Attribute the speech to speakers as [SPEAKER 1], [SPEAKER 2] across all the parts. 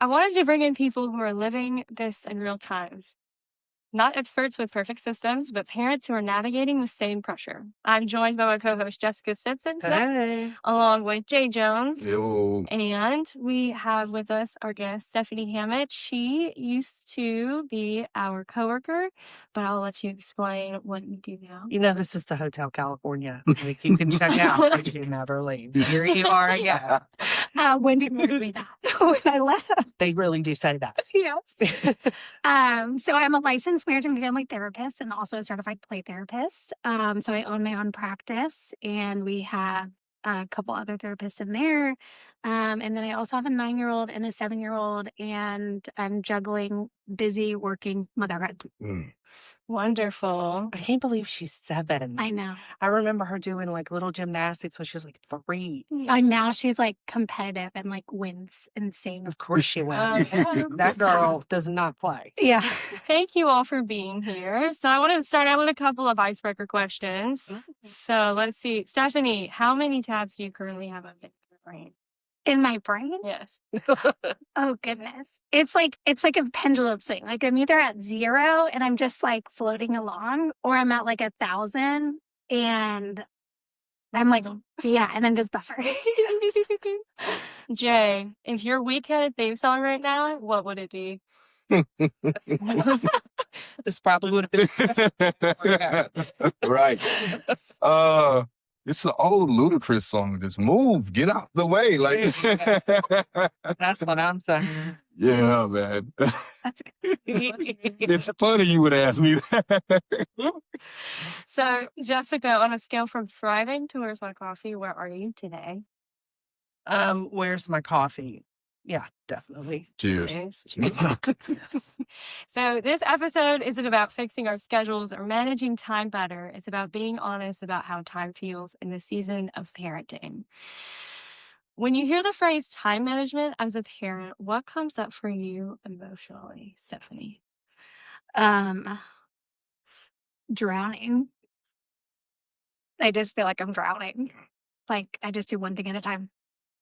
[SPEAKER 1] I wanted to bring in people who are living this in real time. Not experts with perfect systems, but parents who are navigating the same pressure. I'm joined by my co host, Jessica Stinson, today,
[SPEAKER 2] Hey.
[SPEAKER 1] along with Jay Jones.
[SPEAKER 3] Yo.
[SPEAKER 1] And we have with us our guest, Stephanie Hammett. She used to be our coworker, but I'll let you explain what you do now.
[SPEAKER 2] You know, this is the Hotel California. Like, you can check out, but you never leave. Here you are again.
[SPEAKER 4] When did you do that? When I left.
[SPEAKER 2] They really do say that.
[SPEAKER 4] Yes. So I'm a licensed marriage and family therapist and also a certified play therapist. So I own my own practice and we have a couple other therapists in there. And then I also have a 9-year-old and a 7-year-old, and I'm juggling busy working motherhood.
[SPEAKER 1] Wonderful.
[SPEAKER 2] I can't believe she's 7.
[SPEAKER 4] I know.
[SPEAKER 2] I remember her doing like little gymnastics when she was like 3.
[SPEAKER 4] And now she's like competitive and like wins insane.
[SPEAKER 2] Of course she wins.
[SPEAKER 1] Yeah.
[SPEAKER 2] That girl does not play.
[SPEAKER 4] Yeah.
[SPEAKER 1] Thank you all for being here. So I want to start out with a couple of icebreaker questions. So let's see. Stephanie, how many tabs do you currently have open in your brain?
[SPEAKER 4] In my brain?
[SPEAKER 1] Yes.
[SPEAKER 4] Oh goodness. It's like a pendulum swing. Like I'm either at 0 and I'm just like floating along, or I'm at like 1,000 and I'm like, yeah, and I'm just buffering.
[SPEAKER 1] Jay, if your week had a theme song right now, what would it be?
[SPEAKER 2] This probably would have been.
[SPEAKER 3] Right. It's an old Ludacris song. Just move, get out the way. Like,
[SPEAKER 2] That's what I'm saying.
[SPEAKER 3] yeah, man.
[SPEAKER 4] That's
[SPEAKER 3] It's funny you would ask me that.
[SPEAKER 1] So, Jessica, on a scale from thriving to where's my coffee, where are you today?
[SPEAKER 2] Where's my coffee? Yeah, definitely.
[SPEAKER 3] Cheers.
[SPEAKER 1] So this episode isn't about fixing our schedules or managing time better. It's about being honest about how time feels in the season of parenting. When you hear the phrase time management as a parent, what comes up for you emotionally, Stephanie?
[SPEAKER 4] Drowning. I just feel like I'm drowning. Like I just do one thing at a time.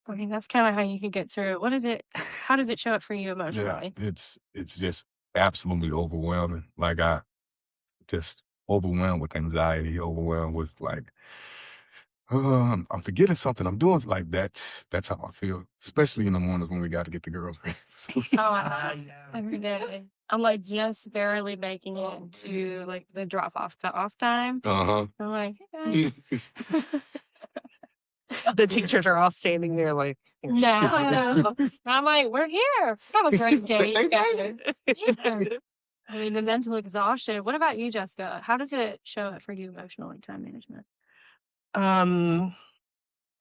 [SPEAKER 1] I mean, that's kind of how you can get through it. What is it? How does it show up for you
[SPEAKER 3] Yeah,
[SPEAKER 1] emotionally?
[SPEAKER 3] it's just absolutely overwhelming. Like I just overwhelmed with anxiety, overwhelmed with like, I'm forgetting something. I'm doing like that's how I feel, especially in the mornings when we got to get the girls ready. So,
[SPEAKER 1] Oh, I know. Every day. I'm like just barely making it to like the drop off to off time.
[SPEAKER 3] uh-huh.
[SPEAKER 1] I'm like, hey guys.
[SPEAKER 2] The teachers are all standing there like, here she
[SPEAKER 1] No. I'm like, we're here. Have a great day, you guys. Yeah. I mean, the mental exhaustion. What about you, Jessica? How does it show up for you emotionally, time management?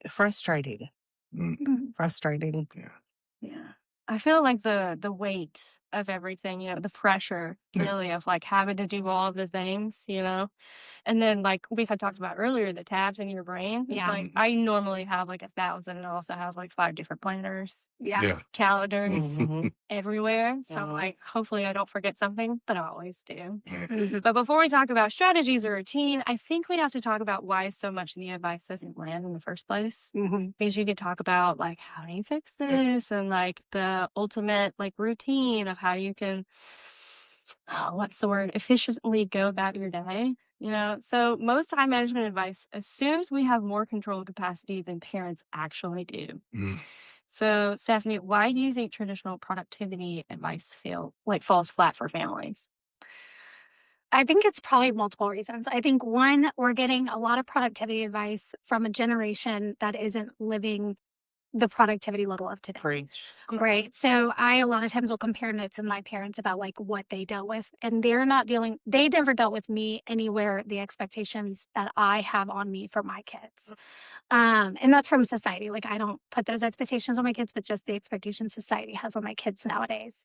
[SPEAKER 2] Frustrating.
[SPEAKER 3] Mm,
[SPEAKER 2] Frustrating.
[SPEAKER 3] yeah.
[SPEAKER 1] Yeah. I feel like the weight of everything, the pressure
[SPEAKER 3] Yeah.
[SPEAKER 1] really of like having to do all of the things, And then like we had talked about earlier, the tabs in your brain. It's
[SPEAKER 4] Yeah.
[SPEAKER 1] like I normally have like 1,000 and I also have like 5 different planners,
[SPEAKER 4] Yeah.
[SPEAKER 3] Yeah.
[SPEAKER 1] calendars
[SPEAKER 2] Mhm.
[SPEAKER 1] everywhere. So I'm
[SPEAKER 2] Mhm.
[SPEAKER 1] like, hopefully I don't forget something, but I always do.
[SPEAKER 3] Yeah.
[SPEAKER 4] Mhm.
[SPEAKER 1] But before we talk about strategies or routine, I think we'd have to talk about why so much of the advice doesn't land in the first place.
[SPEAKER 4] Mhm.
[SPEAKER 1] Because you could talk about like how do you fix this and like the ultimate like routine of how you can what's the word, efficiently go about your day. So most time management advice assumes we have more control capacity than parents actually do.
[SPEAKER 3] Mm.
[SPEAKER 1] So Stephanie, why do you think traditional productivity advice falls flat for families?
[SPEAKER 4] I think it's probably multiple reasons. I think one, we're getting a lot of productivity advice from a generation that isn't living the productivity level of today.
[SPEAKER 2] Preach.
[SPEAKER 4] Right. So I a lot of times will compare notes with my parents about like what they dealt with. And they never dealt with me anywhere the expectations that I have on me for my kids. And that's from society. Like I don't put those expectations on my kids, but just the expectations society has on my kids nowadays.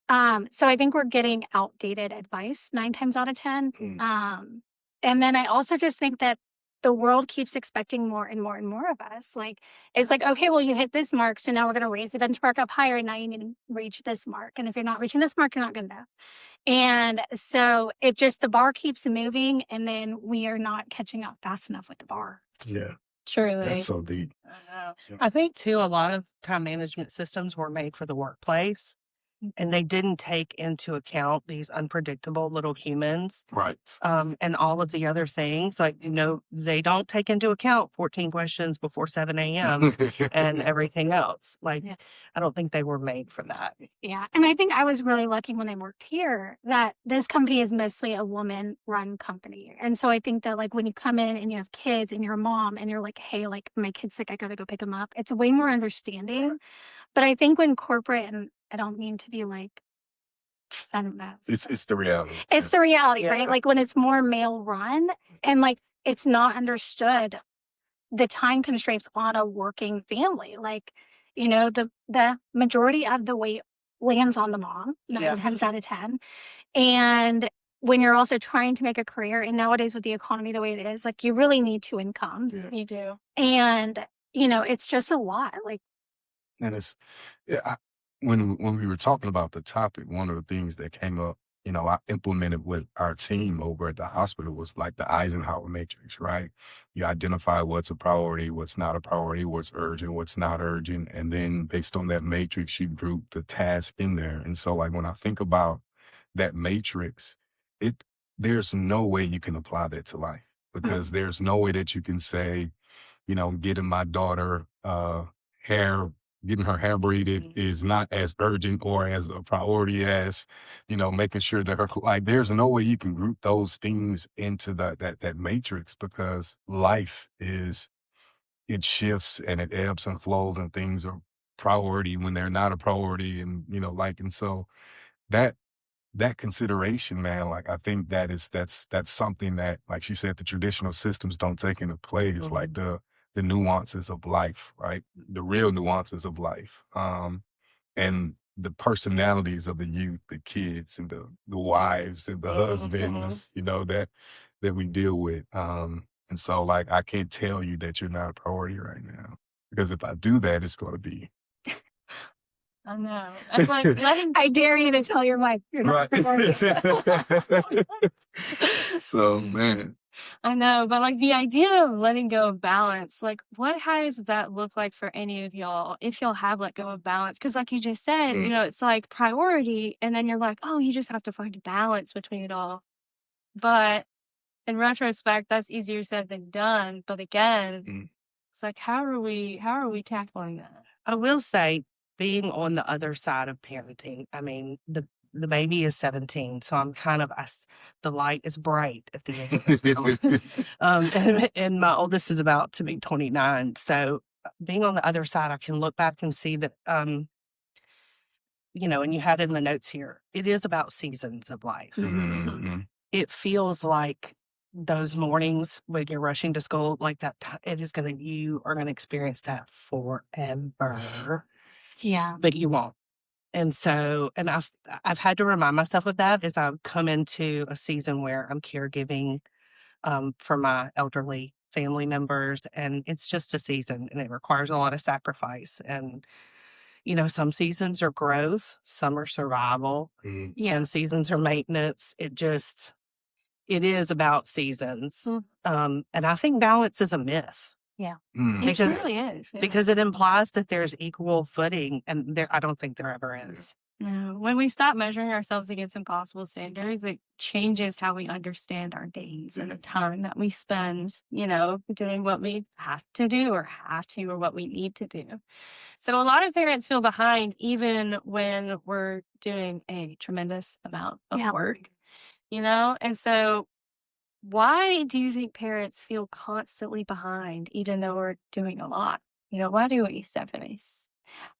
[SPEAKER 4] So I think we're getting outdated advice 9 times out of 10.
[SPEAKER 3] Mm.
[SPEAKER 4] And then I also just think that the world keeps expecting more and more and more of us. Like, it's like, okay, well, you hit this mark. So now we're going to raise the benchmark up higher. And now you need to reach this mark. And if you're not reaching this mark, you're not going to. And so the bar keeps moving. And then we are not catching up fast enough with the bar.
[SPEAKER 3] Yeah.
[SPEAKER 1] Truly.
[SPEAKER 3] That's so deep.
[SPEAKER 2] I think too, a lot of time management systems were made for the workplace. and they didn't take into account these unpredictable little humans,
[SPEAKER 3] Right.
[SPEAKER 2] and all of the other things. Like, they don't take into account 14 questions before 7 a.m. and everything else. Like,
[SPEAKER 4] Yeah.
[SPEAKER 2] I don't think they were made for that.
[SPEAKER 4] Yeah. And I think I was really lucky when I worked here that this company is mostly a woman run company. And so I think that like when you come in and you have kids and you're a mom and you're like, hey, like my kid's sick, I gotta go pick him up. It's way more understanding. But I think when corporate, and I don't mean to be like, I don't know.
[SPEAKER 3] It's the reality.
[SPEAKER 4] It's the reality,
[SPEAKER 2] Yeah.
[SPEAKER 4] right? Like when it's more male run and like it's not understood the time constraints on a working family. Like, the majority of the weight lands on the mom, 9
[SPEAKER 2] Yeah.
[SPEAKER 4] times out of 10. And when you're also trying to make a career, and nowadays with the economy the way it is, like you really need 2 incomes.
[SPEAKER 3] Yeah.
[SPEAKER 1] You do.
[SPEAKER 4] And, it's just a lot. Like,
[SPEAKER 3] And it's when we were talking about the topic, one of the things that came up, I implemented with our team over at the hospital was like the Eisenhower matrix, right? You identify what's a priority, what's not a priority, what's urgent, what's not urgent, and then based on that matrix, you group the task in there. And so, like when I think about that matrix, there's no way you can apply that to life because there's no way that you can say, getting my daughter getting her hair braided is not as urgent or as a priority as, making sure that there's no way you can group those things into that matrix because life it shifts and it ebbs and flows and things are priority when they're not a priority. And, and so that consideration, man, like I think that's something that, like she said, the traditional systems don't take into play. It's like the nuances of life, right? The real nuances of life. And the personalities of the youth, the kids and the wives and the husbands, that we deal with. And so like I can't tell you that you're not a priority right now. Because if I do that, it's gonna be
[SPEAKER 1] I know. It's like letting
[SPEAKER 4] I dare you to tell your wife you're not
[SPEAKER 3] right. So man.
[SPEAKER 1] I know, but like the idea of letting go of balance, like what has that look like for any of y'all if y'all have let go of balance? Because like you just said, it's like priority, and then you're like, oh, you just have to find a balance between it all. But in retrospect, that's easier said than done. But again, it's like how are we tackling that?
[SPEAKER 2] I will say, being on the other side of parenting, I mean, the baby is 17, so I'm kind of, the light is bright at the end of this film. And my oldest is about to be 29. So being on the other side, I can look back and see that, and you had it in the notes here, it is about seasons of life. It feels like those mornings when you're rushing to school, like that, you are going to experience that forever.
[SPEAKER 4] yeah.
[SPEAKER 2] But you won't. And so, and I've had to remind myself of that as I've come into a season where I'm caregiving for my elderly family members, and it's just a season, and it requires a lot of sacrifice. And some seasons are growth, some are survival, some seasons are maintenance. It is about seasons, and I think balance is a myth.
[SPEAKER 4] Yeah.
[SPEAKER 1] It really is. Yeah.
[SPEAKER 2] Because it implies that there's equal footing, and I don't think there ever is.
[SPEAKER 1] No, when we stop measuring ourselves against impossible standards, it changes how we understand our days and the time that we spend, doing what we have to do or what we need to do. So a lot of parents feel behind even when we're doing a tremendous amount of work, and so why do you think parents feel constantly behind even though we're doing a lot? Why do we, Stephanie?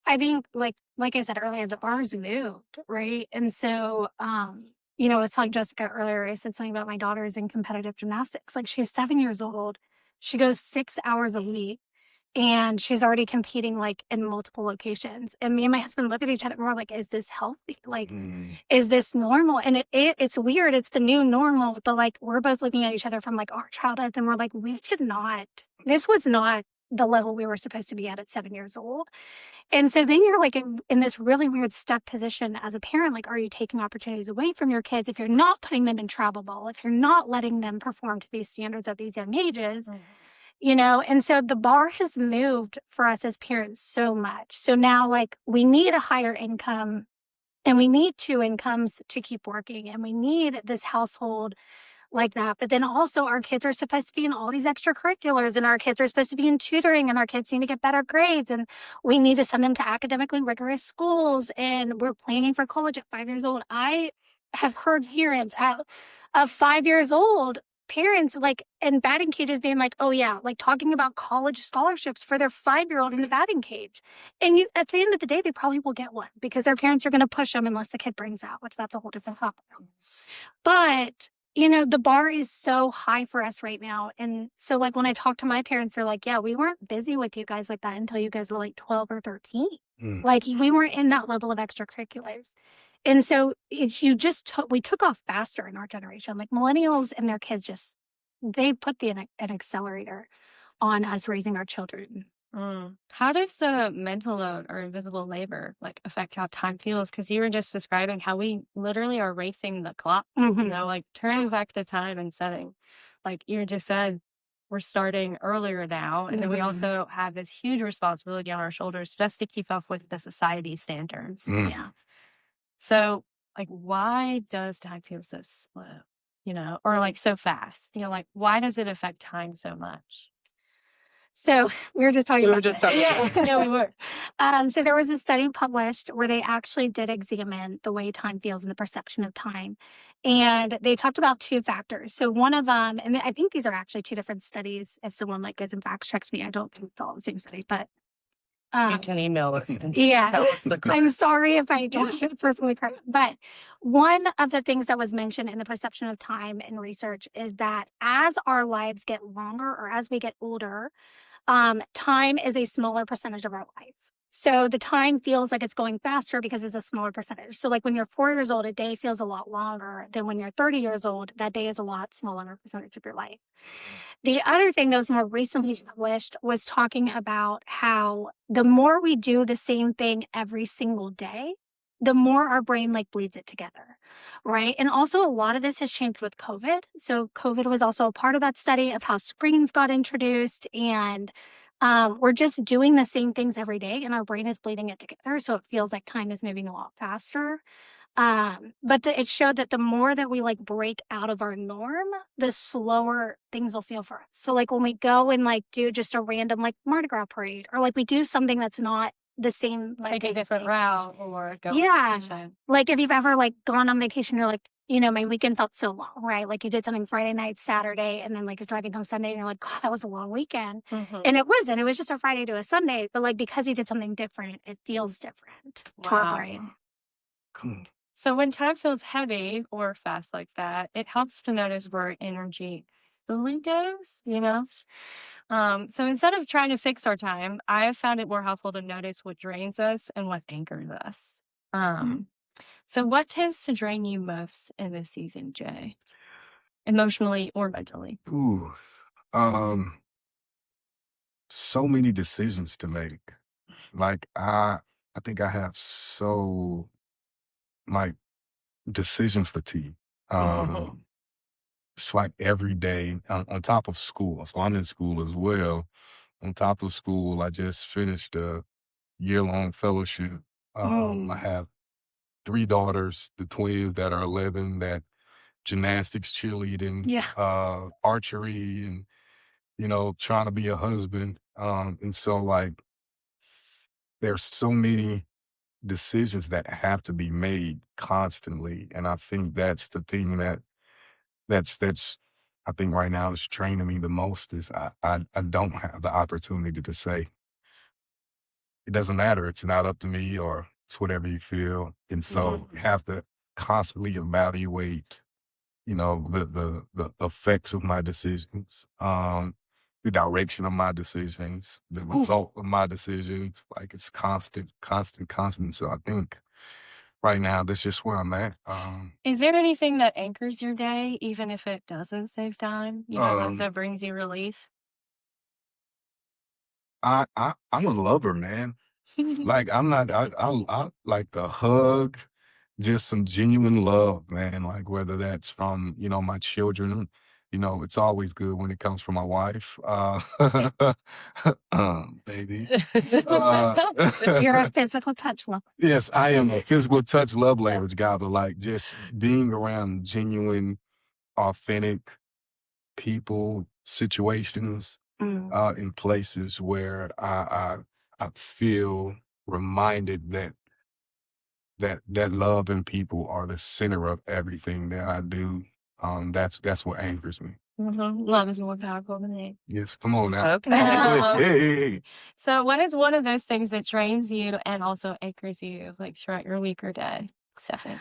[SPEAKER 4] I think like I said earlier, the bar's moved, right? And so, I was telling Jessica earlier, I said something about my daughter is in competitive gymnastics. Like she's 7 years old. She goes 6 hours a week and she's already competing like in multiple locations. And me and my husband look at each other and we're like, is this healthy? Like, is this normal? And it's weird. It's the new normal. But like, we're both looking at each other from like our childhoods and we're like, this was not the level we were supposed to be at 7 years old. And so then you're like in this really weird stuck position as a parent. Like, are you taking opportunities away from your kids if you're not putting them in travel ball, if you're not letting them perform to these standards at these young ages? And so the bar has moved for us as parents so much. So now like we need a higher income And we need two incomes to keep working, and we need this household like that. But then also, our kids are supposed to be in all these extracurriculars, and our kids are supposed to be in tutoring, and our kids need to get better grades, and we need to send them to academically rigorous schools. And we're planning for college at 5 years old. I have heard parents of 5 years old, parents like in batting cages being like, oh yeah, like talking about college scholarships for their 5-year-old in the batting cage. And at the end of the day, they probably will get one because their parents are going to push them unless the kid brings out, which that's a whole different topic. But the bar is so high for us right now. And so like when I talk to my parents, they're like, yeah, we weren't busy with you guys like that until you guys were like 12 or 13.
[SPEAKER 3] Mm.
[SPEAKER 4] Like we weren't in that level of extracurriculars. And so we took off faster in our generation. Like millennials and their kids they put an accelerator on us raising our children.
[SPEAKER 1] How does the mental load or invisible labor like affect how time feels? Because you were just describing how we literally are racing the clock,
[SPEAKER 4] Mhm.
[SPEAKER 1] like turning back the time and setting. Like you just said, we're starting earlier now, and then we
[SPEAKER 4] Mhm.
[SPEAKER 1] also have this huge responsibility on our shoulders just to keep up with the society standards.
[SPEAKER 3] Mm.
[SPEAKER 4] Yeah.
[SPEAKER 1] So, like, why does time feel so slow? Or like so fast? Like, why does it affect time so much?
[SPEAKER 4] So we were just talking
[SPEAKER 2] We were
[SPEAKER 4] about
[SPEAKER 2] just
[SPEAKER 4] this.
[SPEAKER 2] talking about
[SPEAKER 1] Yeah, we were.
[SPEAKER 4] So there was a study published where they actually did examine the way time feels and the perception of time. And they talked about two factors. So one of them, and I think these are actually two different studies. If someone like goes and fact checks me, I don't think it's all the same study, but
[SPEAKER 2] you can email us and
[SPEAKER 4] yeah.
[SPEAKER 2] tell us the
[SPEAKER 4] I'm
[SPEAKER 2] correct.
[SPEAKER 4] sorry if I don't get it perfectly correct. But one of the things that was mentioned in the perception of time in research is that as our lives get longer or as we get older, time is a smaller percentage of our life. So the time feels like it's going faster because it's a smaller percentage. So like when you're 4 years old, a day feels a lot longer than when you're 30 years old. That day is a lot smaller percentage of your life. The other thing that was more recently published was talking about how the more we do the same thing every single day, the more our brain like bleeds it together, right? And also a lot of this has changed with COVID. So COVID was also a part of that study of how screens got introduced, and we're just doing the same things every day and our brain is bleeding it together. So it feels like time is moving a lot faster. But it showed that the more that we like break out of our norm, the slower things will feel for us. So like when we go and like do just a random like Mardi Gras parade, or like we do something that's not the same, like
[SPEAKER 1] Take a different route or go on
[SPEAKER 4] Yeah.
[SPEAKER 1] vacation.
[SPEAKER 4] like if you've ever like gone on vacation, you're like, my weekend felt so long, right? Like you did something Friday night, Saturday, and then like you're driving home Sunday and you're like, God, that was a long weekend.
[SPEAKER 1] Mhm.
[SPEAKER 4] And it wasn't. It was just a Friday to a Sunday. But like because you did something different, it feels different to our
[SPEAKER 1] Wow.
[SPEAKER 4] brain.
[SPEAKER 3] Cool.
[SPEAKER 1] So when time feels heavy or fast like that, it helps to notice where energy fully goes. So instead of trying to fix our time, I have found it more helpful to notice what drains us and what anchors us. So what tends to drain you most in this season, Jay? Emotionally or mentally?
[SPEAKER 3] Ooh. So many decisions to make. Like I think I have so like decision fatigue.
[SPEAKER 2] Mhm.
[SPEAKER 3] It's like every day on top of school. So I'm in school as well. On top of school, I just finished a year-long fellowship. I have 3 daughters, the twins that are 11, that gymnastics, cheerleading,
[SPEAKER 4] Yeah.
[SPEAKER 3] archery, and trying to be a husband. And so like there's so many decisions that have to be made constantly. And I think that's the thing that's I think right now is training me the most is I don't have the opportunity to say, it doesn't matter, it's not up to me, or it's whatever you feel. And so you have to constantly evaluate, the effects of my decisions, the direction of my decisions, the result of my decisions. Like it's constant, constant, constant. So I think right now that's just where I'm at.
[SPEAKER 1] Is there anything that anchors your day, even if it doesn't save time? Like
[SPEAKER 3] Um,
[SPEAKER 1] that brings you relief?
[SPEAKER 3] I'm a lover, man. Like I'm not. I like a hug, just some genuine love, man. Like whether that's from my children, You know, it's always good when it comes from my wife. Baby.
[SPEAKER 4] You're a physical touch lover.
[SPEAKER 3] Yes, I am a physical touch love language guy, but like just being around genuine, authentic people, situations,
[SPEAKER 4] Mm.
[SPEAKER 3] in places where I feel reminded that love and people are the center of everything that I do. That's what anchors me.
[SPEAKER 1] Love is more powerful than hate.
[SPEAKER 3] Yes, come on now.
[SPEAKER 2] Okay.
[SPEAKER 3] Hey.
[SPEAKER 1] So, what is one of those things that drains you and also anchors you, like throughout your week or day, Stephanie?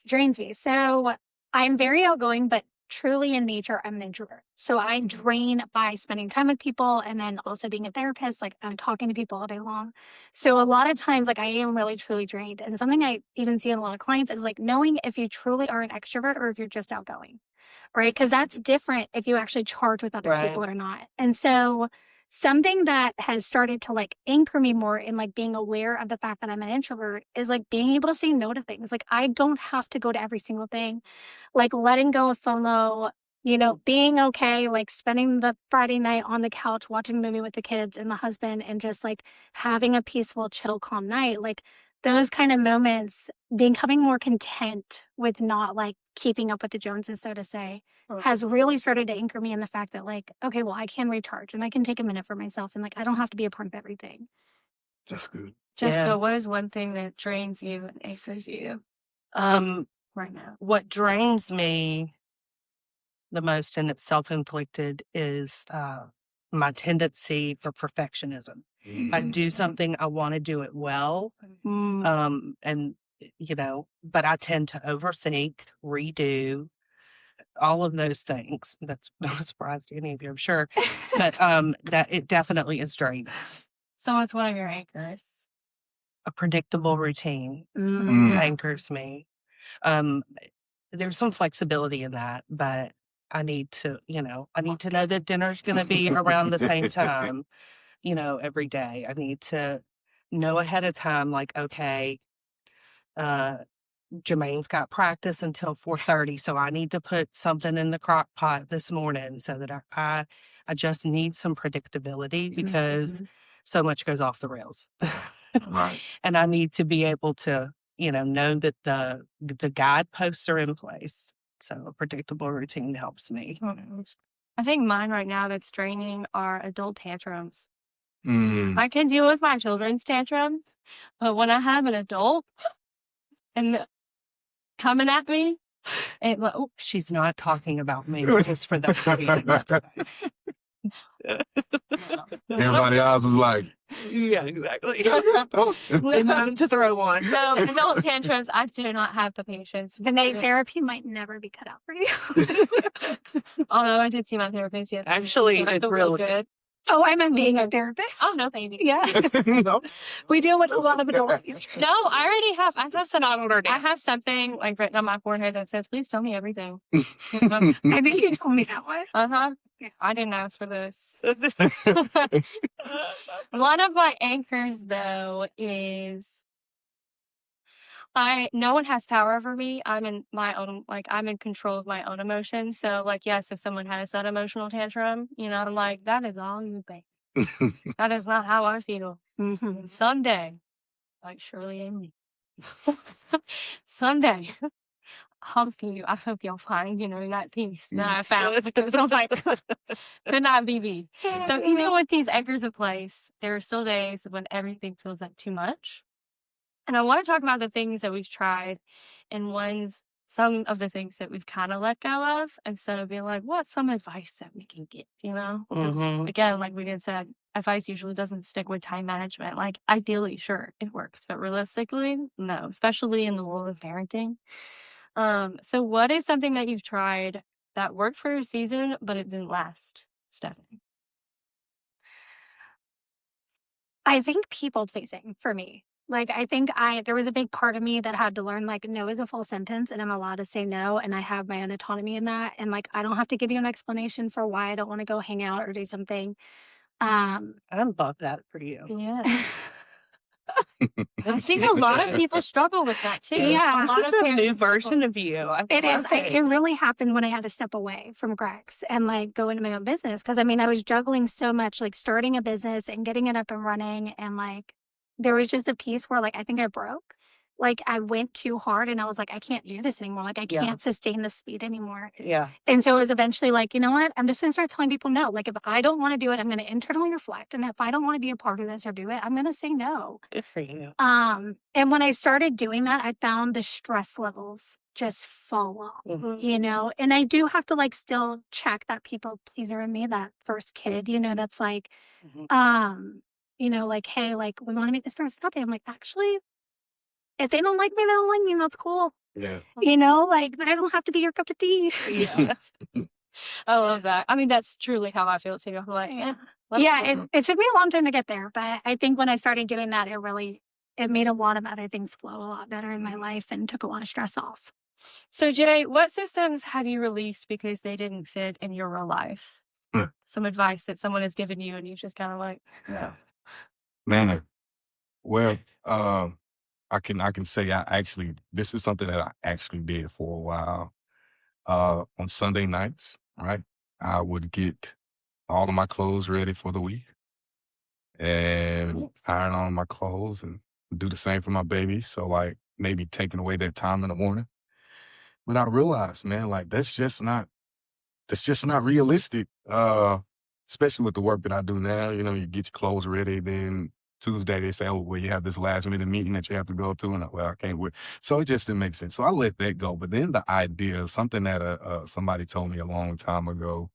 [SPEAKER 4] Drains me. So I'm very outgoing, but truly in nature, I'm an introvert. So I drain by spending time with people and then also being a therapist. Like I'm talking to people all day long. So a lot of times, like I am really truly drained. And something I even see in a lot of clients is like knowing if you truly are an extrovert or if you're just outgoing, right? Because that's different if you actually charge with other
[SPEAKER 2] Right.
[SPEAKER 4] people or not. And so something that has started to like anchor me more in like being aware of the fact that I'm an introvert is like being able to say no to things. Like I don't have to go to every single thing. Like letting go of FOMO, being okay, like spending the Friday night on the couch watching a movie with the kids and the husband and just like having a peaceful, chill, calm night. Like those kind of moments, becoming more content with not like keeping up with the Joneses, so to say, has really started to anchor me in the fact that like, okay, well, I can recharge and I can take a minute for myself and like I don't have to be a part of everything.
[SPEAKER 3] That's good.
[SPEAKER 1] Jessica,
[SPEAKER 2] Yeah.
[SPEAKER 1] what is one thing that drains you and anchors you
[SPEAKER 2] Um,
[SPEAKER 1] right now?
[SPEAKER 2] what drains me the most, and it's self-inflicted, is my tendency for perfectionism. If I do something, I want to do it well. And but I tend to overthink, redo, all of those things. That's no surprise to any of you, I'm sure. But that it definitely is draining.
[SPEAKER 1] So, what's one of your anchors?
[SPEAKER 2] A predictable routine
[SPEAKER 3] Mm.
[SPEAKER 2] anchors me. There's some flexibility in that, but I need to know that dinner's going to be around the same time, every day. I need to know ahead of time, like, okay, Jermaine's got practice until 4:30, so I need to put something in the crock pot this morning so that I just need some predictability because so much goes off the rails.
[SPEAKER 3] Right.
[SPEAKER 2] And I need to be able to, know that the guideposts are in place. So a predictable routine helps me.
[SPEAKER 1] I think mine right now that's draining are adult tantrums.
[SPEAKER 3] Mm.
[SPEAKER 1] I can deal with my children's tantrums, but when I have an adult and coming at me,
[SPEAKER 2] She's not talking about me, just for those of you that that's okay.
[SPEAKER 3] Everybody else was like,
[SPEAKER 2] Yeah, exactly. They wanted to throw one.
[SPEAKER 1] No, adult tantrums, I do not have the patience.
[SPEAKER 4] The night therapy might never be cut out for you.
[SPEAKER 1] Although I did see my therapist yesterday.
[SPEAKER 2] Actually,
[SPEAKER 1] and I
[SPEAKER 2] it's
[SPEAKER 1] feel
[SPEAKER 2] real
[SPEAKER 1] good.
[SPEAKER 4] Oh, I meant being a therapist.
[SPEAKER 1] Oh, no, baby.
[SPEAKER 4] Yeah.
[SPEAKER 3] no.
[SPEAKER 4] We deal with a lot of adult.
[SPEAKER 1] No, I already have. I have some.
[SPEAKER 2] not on our
[SPEAKER 1] I have something like written on my forehead that says, "Please tell me everything."
[SPEAKER 4] I think you told me that one.
[SPEAKER 1] I didn't ask for this. One of my anchors, though, is no one has power over me. I'm in my own, I'm in control of my own emotions. So, yes, if someone has that emotional tantrum, I'm like, that is all you, babe. That is not how I feel.
[SPEAKER 4] Mm-hmm.
[SPEAKER 1] Someday, like Shirley and me, someday, I'll feel you. I hope y'all find, that peace that I found because I'm like, could not be me. So even with these anchors in place, there are still days when everything feels like too much. And I want to talk about the things that we've tried and some of the things that we've kind of let go of instead of being like, what's some advice that we can get, Because again, like we did said, advice usually doesn't stick with time management. Like ideally, sure, it works, but realistically, no, especially in the world of parenting. So what is something that you've tried that worked for your season, but it didn't last, Stephanie?
[SPEAKER 4] I think people pleasing for me. Like, I think there was a big part of me that had to learn, like, no is a full sentence and I'm allowed to say no. And I have my own autonomy in that. And like, I don't have to give you an explanation for why I don't want to go hang out or do something.
[SPEAKER 2] I love that for you.
[SPEAKER 1] Yeah. I think a lot of people struggle with that too.
[SPEAKER 4] Yeah.
[SPEAKER 1] A lot
[SPEAKER 2] This is
[SPEAKER 1] of
[SPEAKER 2] a new
[SPEAKER 1] parents struggle.
[SPEAKER 2] version of you. I
[SPEAKER 4] It is.
[SPEAKER 2] love
[SPEAKER 4] It
[SPEAKER 2] it.
[SPEAKER 4] really happened when I had to step away from Greg's and like go into my own business. Cause I mean, I was juggling so much, like starting a business and getting it up and running. And like, there was just a piece where like, I think I broke. Like, I went too hard and I was like, I can't do this anymore. Like, I
[SPEAKER 2] Yeah.
[SPEAKER 4] can't sustain the speed anymore.
[SPEAKER 2] Yeah.
[SPEAKER 4] And so it was eventually like, you know what? I'm just going to start telling people no. Like, if I don't want to do it, I'm going to internally reflect. And if I don't want to be a part of this or do it, I'm going to say no.
[SPEAKER 2] Good for you.
[SPEAKER 4] And when I started doing that, I found the stress levels just fall off,
[SPEAKER 2] Mhm.
[SPEAKER 4] you know, and I do have to like still check that people pleaser in me, that first kid, you know, that's like,
[SPEAKER 2] Mhm.
[SPEAKER 4] you know, like, hey, like, we want to make this person happy. I'm like, actually, if they don't like me, they don't like me. That's cool.
[SPEAKER 3] Yeah.
[SPEAKER 4] You know, like, I don't have to be your cup of tea.
[SPEAKER 2] Yeah.
[SPEAKER 1] I love that. I mean, that's truly how I feel too. I'm like,
[SPEAKER 4] Yeah.
[SPEAKER 1] that's
[SPEAKER 4] Yeah,
[SPEAKER 1] cool.
[SPEAKER 4] it took me a long time to get there, but I think when I started doing that, it made a lot of other things flow a lot better in my life and took a lot of stress off.
[SPEAKER 1] So, Jay, what systems have you released because they didn't fit in your real life?
[SPEAKER 3] Hmm.
[SPEAKER 1] Some advice that someone has given you, and you just kind of like,
[SPEAKER 3] Yeah. Man, well, I can say this is something that I actually did for a while. On Sunday nights, right? I would get all of my clothes ready for the week and iron on my clothes and do the same for my baby. So like maybe taking away that time in the morning. But I realized, man, like that's just not realistic. Especially with the work that I do now, you know, you get your clothes ready, then Tuesday they say, oh, well, you have this last minute meeting that you have to go to, and I can't wait. So it just didn't make sense. So I let that go. But then the idea, something that somebody told me a long time ago,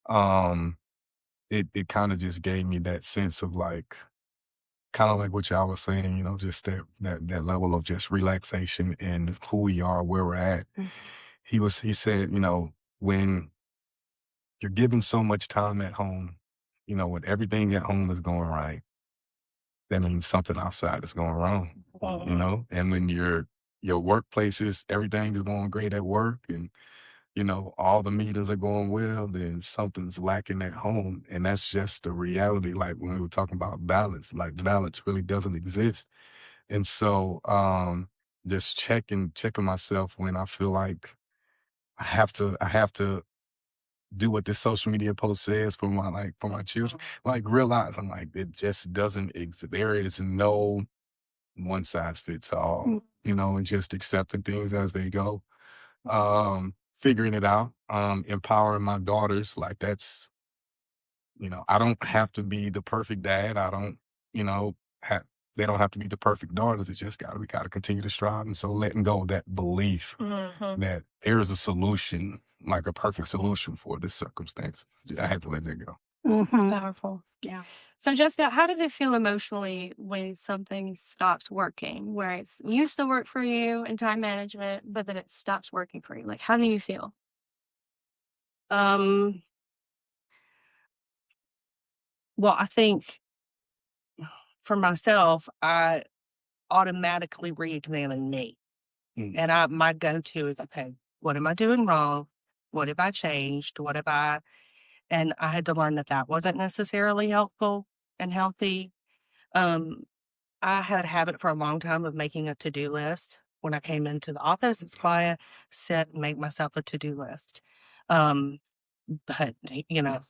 [SPEAKER 3] um, it kind of just gave me that sense of like, kind of like what y'all was saying, you know, just that level of just relaxation and who we are, where we're at.
[SPEAKER 2] Mhm.
[SPEAKER 3] He said, you know, when you're giving so much time at home, you know, when everything at home is going right, that means something outside is going wrong, you
[SPEAKER 2] Mhm.
[SPEAKER 3] know? And when your workplace is, everything is going great at work and, you know, all the meetings are going well, then something's lacking at home. And that's just the reality. Like when we were talking about balance, like balance really doesn't exist. And so just checking myself when I feel like I have to do what this social media post says for my children. Like realizing like it just doesn't exist. There is no one size fits all,
[SPEAKER 4] Mm.
[SPEAKER 3] you know, and just accepting things as they go. Figuring it out, empowering my daughters. Like that's, you know, I don't have to be the perfect dad. I don't, you know, they don't have to be the perfect daughters. It's just we gotta continue to strive. And so letting go of that belief
[SPEAKER 2] Mhm.
[SPEAKER 3] that there is a solution, like a perfect solution for this circumstance. I had to let that go.
[SPEAKER 1] it's
[SPEAKER 4] Mhm.
[SPEAKER 1] powerful. Yeah. So, Jessica, how does it feel emotionally when something stops working, where it's used to work for you in time management, but then it stops working for you? Like, how do you feel?
[SPEAKER 2] Um, well, I think for myself, I automatically re-examine me.
[SPEAKER 3] Mm.
[SPEAKER 2] And my go-to is, okay, what am I doing wrong? What have I changed? And I had to learn that that wasn't necessarily helpful and healthy. Um, I had a habit for a long time of making a to-do list. When I came into the office, it's quiet, sit and make myself a to-do list. Um, but you know,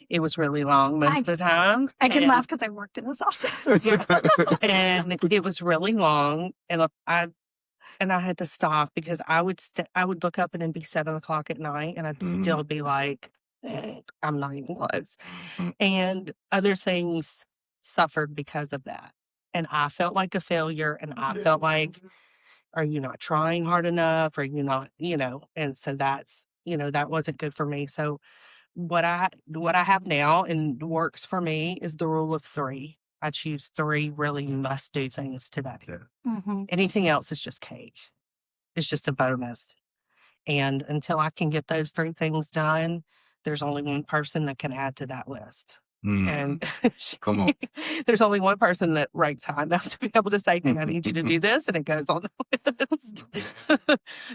[SPEAKER 2] it was really long most of the time.
[SPEAKER 4] I can
[SPEAKER 2] and-
[SPEAKER 4] laugh because I worked in this office.
[SPEAKER 2] and it was really long, and I had to stop because I would look up and it'd be 7 o'clock at night, and I'd
[SPEAKER 3] Mhm.
[SPEAKER 2] still be like, I'm not even close.
[SPEAKER 3] Mhm.
[SPEAKER 2] And other things suffered because of that, and I felt like a failure, and I felt like, are you not trying hard enough? Are you not, you know? And so that's, you know, that wasn't good for me. So what I have now and works for me is the rule of 3. I choose 3 really must-do things today.
[SPEAKER 3] Yeah.
[SPEAKER 4] Mhm.
[SPEAKER 2] Anything else is just cake. It's just a bonus. And until I can get those 3 things done, there's only one person that can add to that list.
[SPEAKER 3] Mm.
[SPEAKER 2] And
[SPEAKER 3] Come on.
[SPEAKER 2] there's only one person that ranks high enough to be able to say, "Hey, I need you to do this," and it goes on the list.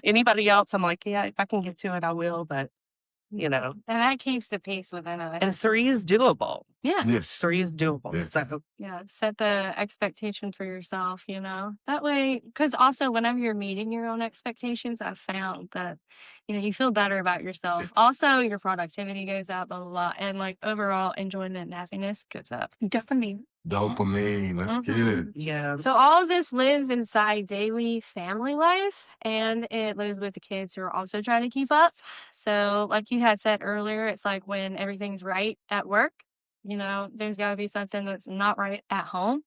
[SPEAKER 2] Anybody else, I'm like, yeah, if I can get to it, I will. But you know,
[SPEAKER 1] And that keeps the peace within
[SPEAKER 2] and
[SPEAKER 1] us.
[SPEAKER 2] 3 is doable.
[SPEAKER 1] Yeah.
[SPEAKER 3] Yes.
[SPEAKER 2] 3 is doable.
[SPEAKER 3] Yes.
[SPEAKER 2] So,
[SPEAKER 1] Yeah. Set the expectation for yourself, you know, that way. Because also, whenever you're meeting your own expectations, I've found that, you know, you feel better about yourself. Also, your productivity goes up a lot, and like overall enjoyment and happiness goes up.
[SPEAKER 4] Dopamine.
[SPEAKER 3] Dopamine. Let's get it.
[SPEAKER 2] yeah.
[SPEAKER 1] So all of this lives inside daily family life, and it lives with the kids who are also trying to keep up. So like you had said earlier, it's like when everything's right at work, you know, there's got to be something that's not right at home.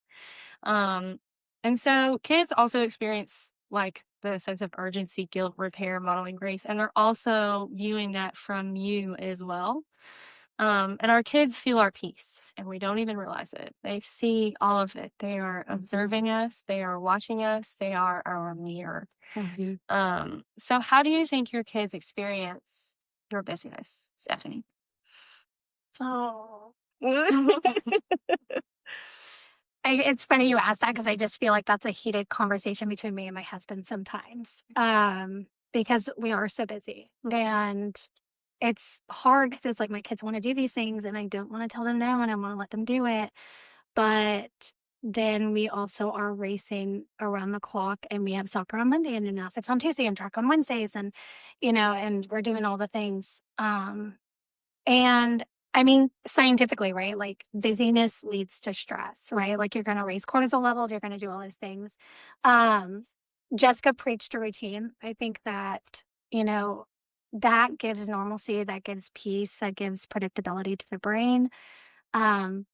[SPEAKER 1] Um, and so kids also experience like the sense of urgency, guilt, repair, modeling grace, and they're also viewing that from you as well. And our kids feel our peace, and we don't even realize it. They see all of it. They are observing us, they are watching us, they are our mirror. So how do you think your kids experience your busyness, Stephanie?
[SPEAKER 4] Oh. It's funny you asked that because I just feel like that's a heated conversation between me and my husband sometimes. Because we are so busy and it's hard because it's like my kids want to do these things and I don't want to tell them no and I want to let them do it. But then we also are racing around the clock and we have soccer on Monday and gymnastics on Tuesday and track on Wednesdays and, you know, and we're doing all the things. And I mean, scientifically, right? Like busyness leads to stress, right? Like you're going to raise cortisol levels, you're going to do all those things. Um, Jessica preached a routine. I think that, you know, that gives normalcy, that gives peace, that gives predictability to the brain.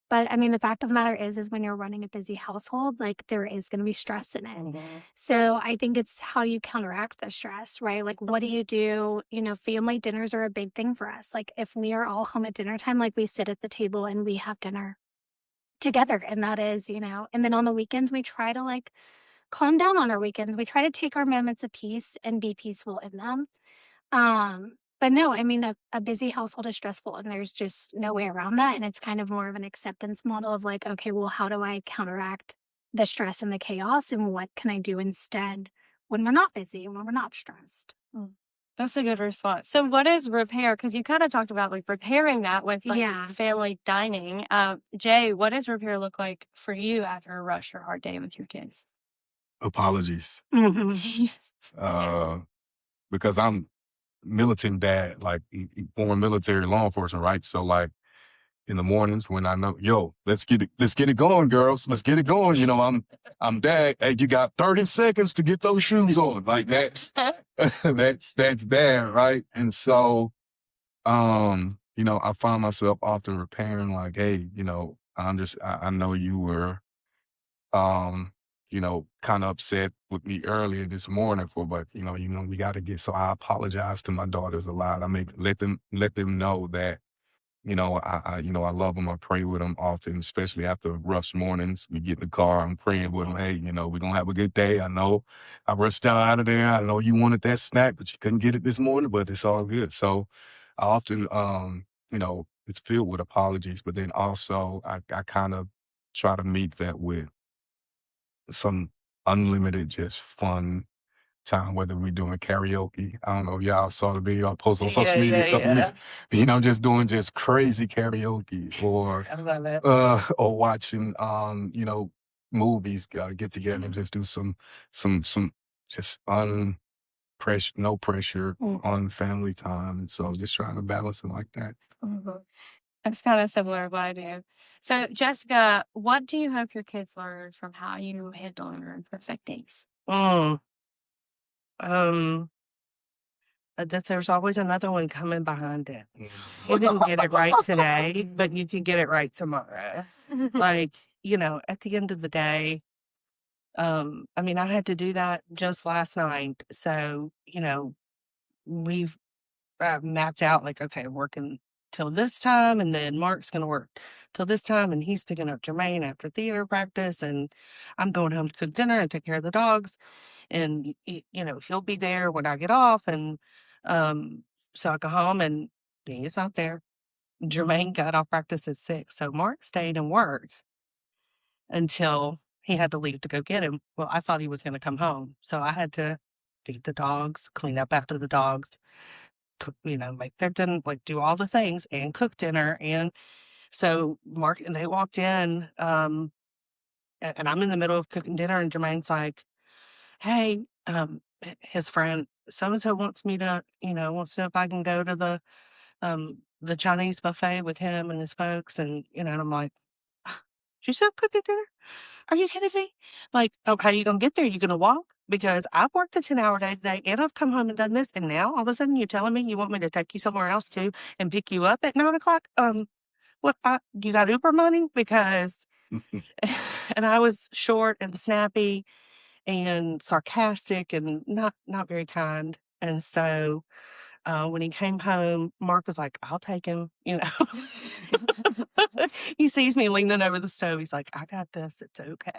[SPEAKER 4] But I mean, the fact of the matter is when you're running a busy household, like there is going to be stress in it. So I think it's how you counteract the stress, right? Like, what do you do? You know, family dinners are a big thing for us. Like, if we are all home at dinner time, like we sit at the table and we have dinner together. And that is, you know, and then on the weekends, we try to like calm down on our weekends. We try to take our moments of peace and be peaceful in them. But no, I mean, a busy household is stressful and there's just no way around that. And it's kind of more of an acceptance model of like, okay, well, how do I counteract the stress and the chaos and what can I do instead when we're not busy and when we're not stressed?
[SPEAKER 1] That's a good response. So what is repair? Because you kind of talked about like repairing that with like
[SPEAKER 4] Yeah.
[SPEAKER 1] family dining. Jay, what does repair look like for you after a rush or hard day with your kids?
[SPEAKER 3] Apologies.
[SPEAKER 1] Yes.
[SPEAKER 3] Because I'm militant dad, like former military law enforcement, right? So like in the mornings when I know, yo, let's get it going, girls. Let's get it going. You know, I'm dad. Hey, you got 30 seconds to get those shoes on. Like that's that's dad, right? And so you know, I find myself often repairing like, hey, you know, I know you were you know, kind of upset with me earlier this morning but you know, we got to get. So I apologize to my daughters a lot. I may let them know that, you know, you know, I love them. I pray with them often, especially after rough mornings. We get in the car, I'm praying with them. Hey, you know, we're gonna have a good day. I know I rushed out of there. I know you wanted that snack, but you couldn't get it this morning. But it's all good. So I often, you know, it's filled with apologies, but then also I kind of try to meet that with some unlimited, just fun time, whether we're doing karaoke. I don't know if y'all saw the video I posted on social media a couple weeks, you know, just doing just crazy karaoke or
[SPEAKER 2] I love it.
[SPEAKER 3] or watching you know, movies, get together and just do some just no pressure on family time. And so just trying to balance it like that.
[SPEAKER 1] It's kind of similar to what I do. So, Jessica, what do you hope your kids learn from how you handle your imperfect days?
[SPEAKER 2] That there's always another one coming behind it. You didn't get it right today, but you can get it right tomorrow. Like, you know, at the end of the day, I mean, I had to do that just last night. So, you know, we've mapped out like, okay, working till this time, and then Mark's going to work till this time, and he's picking up Jermaine after theater practice, and I'm going home to cook dinner and take care of the dogs, and you know, he'll be there when I get off, and so I go home and he's not there. Jermaine got off practice at 6, so Mark stayed and worked until he had to leave to go get him. Well, I thought he was going to come home, so I had to feed the dogs, clean up after the dogs, cook, make their dinner, like do all the things and cook dinner. And so Mark and they walked in, and I'm in the middle of cooking dinner, and Jermaine's like, "Hey, his friend so and so wants me to, wants to know if I can go to the Chinese buffet with him and his folks." And and I'm like, "She said cooking dinner? Are you kidding me? Like, oh, how are you gonna get there? You gonna walk? Because I've worked a 10-hour day today, and I've come home and done this, and now all of a sudden you're telling me you want me to take you somewhere else too and pick you up at 9 o'clock? What? You got Uber money? Because." And I was short and snappy and sarcastic and not very kind. And so when he came home, Mark was like, "I'll take him." He sees me leaning over the stove. He's like, "I got this. It's okay."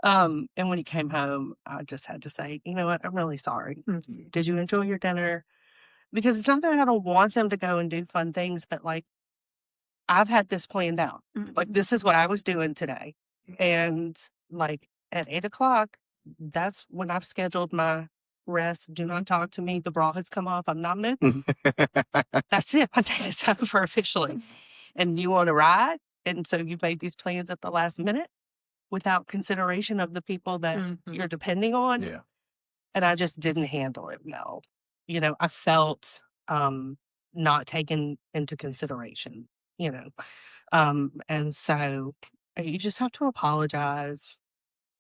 [SPEAKER 2] And when he came home, I just had to say, "You know what? I'm really sorry. Did you enjoy your dinner?" Because it's not that I don't want them to go and do fun things, but like I've had this planned out. Like this is what I was doing today. And like at 8 o'clock, that's when I've scheduled my rest. Do not talk to me. The bra has come off. I'm not moving. That's it. My day is over officially. And you want to ride? And so you made these plans at the last minute without consideration of the people that you're depending on.
[SPEAKER 3] Yeah.
[SPEAKER 2] And I just didn't handle it well. I felt not taken into consideration, and so you just have to apologize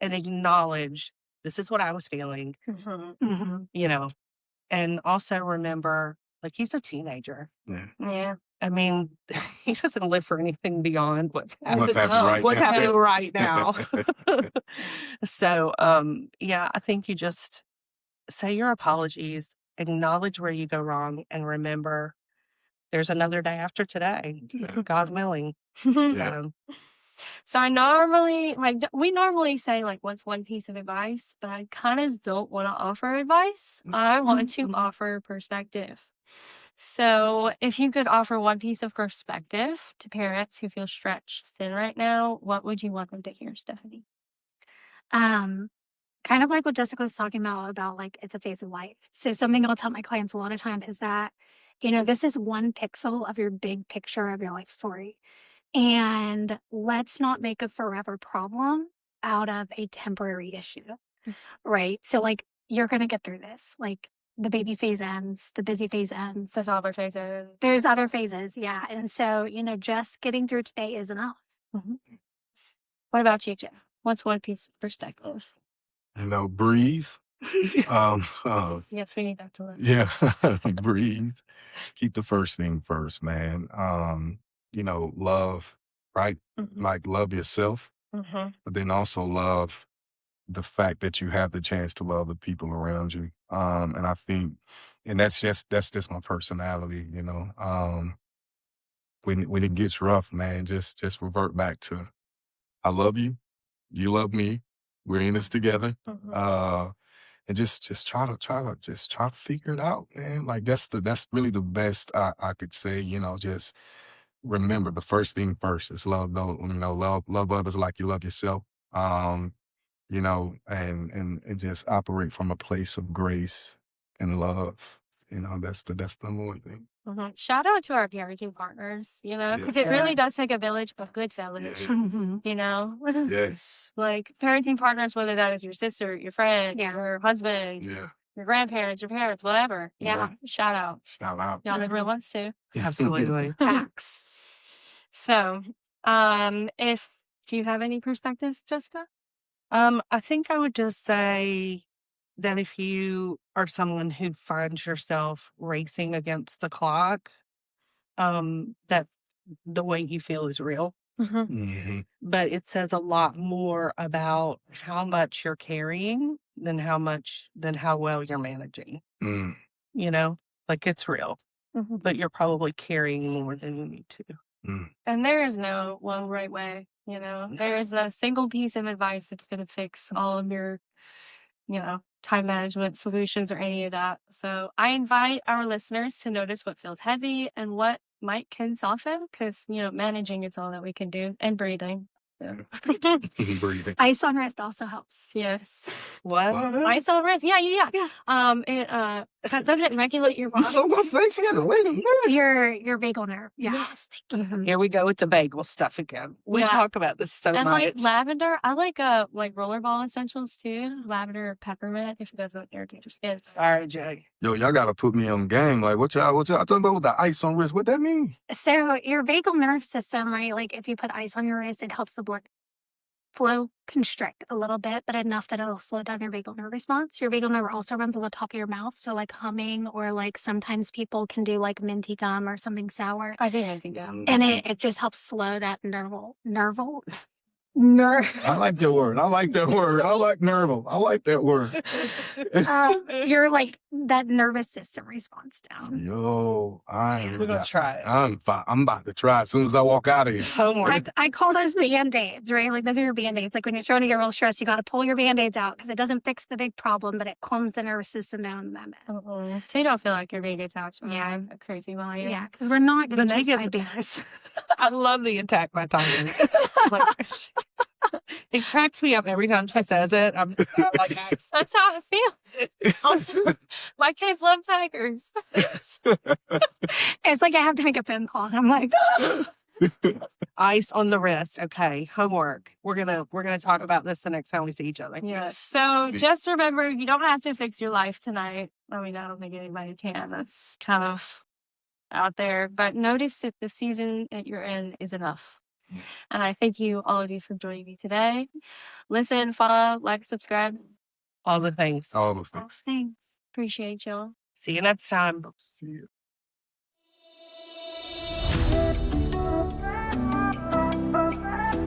[SPEAKER 2] and acknowledge this is what I was feeling, and also remember, like, he's a teenager.
[SPEAKER 3] Yeah.
[SPEAKER 1] Yeah.
[SPEAKER 2] I mean, he doesn't live for anything beyond what's
[SPEAKER 3] What's
[SPEAKER 2] happening,
[SPEAKER 3] happening right
[SPEAKER 2] what's
[SPEAKER 3] now.
[SPEAKER 2] happening right now. So, yeah, I think you just say your apologies, acknowledge where you go wrong, and remember there's another day after today, God willing.
[SPEAKER 3] Yeah.
[SPEAKER 2] So,
[SPEAKER 1] So I normally we normally say like what's one piece of advice, but I kind of don't want to offer advice. I want to offer perspective. So if you could offer one piece of perspective to parents who feel stretched thin right now, what would you want them to hear, Stephanie?
[SPEAKER 4] Kind of like what Jessica was talking about like it's a phase of life. So something I'll tell my clients a lot of time is that, this is one pixel of your big picture of your life story. And let's not make a forever problem out of a temporary issue. Right. So like you're gonna get through this. Like the baby phase ends, the busy phase ends.
[SPEAKER 1] There's other phases.
[SPEAKER 4] There's other phases, yeah. And so, just getting through today is enough.
[SPEAKER 1] What about you, Jeff? What's one piece of perspective?
[SPEAKER 3] Breathe.
[SPEAKER 1] Yes, we need that to live.
[SPEAKER 3] Yeah. Breathe. Keep the first thing first, man. Love, right? Like love yourself, but then also love the fact that you have the chance to love the people around you. And I think, and that's just my personality, when it gets rough, man, just revert back to, I love you, you love me, we're in this together. And just try to figure it out, man. Like that's really the best I could say, just remember the first thing first is love, though, love others like you love yourself. And just operate from a place of grace and love. That's the number one thing.
[SPEAKER 1] Shout out to our parenting partners, because it really does take a village of good village,
[SPEAKER 3] Yes.
[SPEAKER 1] like parenting partners, whether that is your sister, your friend,
[SPEAKER 4] Yeah.
[SPEAKER 1] your husband,
[SPEAKER 3] Yeah.
[SPEAKER 1] your grandparents, your parents, whatever. Yeah. Shout out.
[SPEAKER 3] Shout out.
[SPEAKER 1] Y'all the real ones too.
[SPEAKER 2] absolutely.
[SPEAKER 1] Facts. So, do you have any perspective, Jessica?
[SPEAKER 2] I think I would just say that if you are someone who finds yourself racing against the clock, that the way you feel is real. But it says a lot more about how much you're carrying than how well you're managing. Like it's real, but you're probably carrying more than you need to.
[SPEAKER 1] And there is no one right way, there is a single piece of advice that's going to fix all of your, time management solutions or any of that. So I invite our listeners to notice what feels heavy and what can soften, because, managing is all that we can do, and breathing. Yeah.
[SPEAKER 3] Breathing.
[SPEAKER 4] Ice on wrist also helps.
[SPEAKER 1] Yes.
[SPEAKER 2] What?
[SPEAKER 1] Ice on wrist. Yeah.
[SPEAKER 4] Yeah.
[SPEAKER 1] It That doesn't regulate your body.
[SPEAKER 3] So my face is wait a minute.
[SPEAKER 4] Your vagal nerve. Yeah.
[SPEAKER 1] Yes.
[SPEAKER 2] Here we go with the vagal stuff again. We
[SPEAKER 1] Yeah.
[SPEAKER 2] talk about this so
[SPEAKER 1] And
[SPEAKER 2] much.
[SPEAKER 1] like lavender, I like rollerball essentials too. Lavender, peppermint, if it doesn't irritate your skin.
[SPEAKER 2] Sorry, Jay.
[SPEAKER 3] Yo, y'all gotta put me on game. Like what y'all talking about with the ice on wrist? What that mean?
[SPEAKER 4] So your vagal nerve system, right? Like if you put ice on your wrist, it helps the blood flow constrict a little bit, but enough that it'll slow down your vagal nerve response. Your vagal nerve also runs on the top of your mouth. So like humming or like sometimes people can do like minty gum or something sour.
[SPEAKER 1] I do think that.
[SPEAKER 4] And it just helps slow that nerve.
[SPEAKER 3] I like that word. I like that word. I like nerval. I like that word.
[SPEAKER 4] Your like that nervous system response down.
[SPEAKER 3] Yo,
[SPEAKER 2] We're gonna try it.
[SPEAKER 3] I'm about to try as soon as I walk out of here.
[SPEAKER 2] Homework.
[SPEAKER 4] I call those band-aids, right? Like those are your band-aids. Like when you're starting to get real stressed, you got to pull your band-aids out because it doesn't fix the big problem, but it calms the nervous system down in that minute.
[SPEAKER 1] So you don't feel like you're being attacked by
[SPEAKER 4] Yeah.
[SPEAKER 1] a crazy lion.
[SPEAKER 4] Yeah, because we're not going to
[SPEAKER 2] Venegas-
[SPEAKER 4] chase bears.
[SPEAKER 2] I love the attack by Tiger. Like, it cracks me up every time she says it. I'm like,
[SPEAKER 1] That's how I feel. Also, my kids love tigers.
[SPEAKER 4] It's like I have to make a phone call. And I'm like,
[SPEAKER 2] ice on the wrist. Okay, homework. We're gonna talk about this the next time we see each other.
[SPEAKER 1] Yes. So just remember, you don't have to fix your life tonight. I mean, I don't think anybody can. That's kind of out there. But notice that the season that you're in is enough. And I thank you, all of you, for joining me today. Listen, follow, like, subscribe.
[SPEAKER 2] All the things.
[SPEAKER 3] All those
[SPEAKER 1] All
[SPEAKER 3] things.
[SPEAKER 1] things. Appreciate y'all.
[SPEAKER 2] See you next time.
[SPEAKER 3] See you.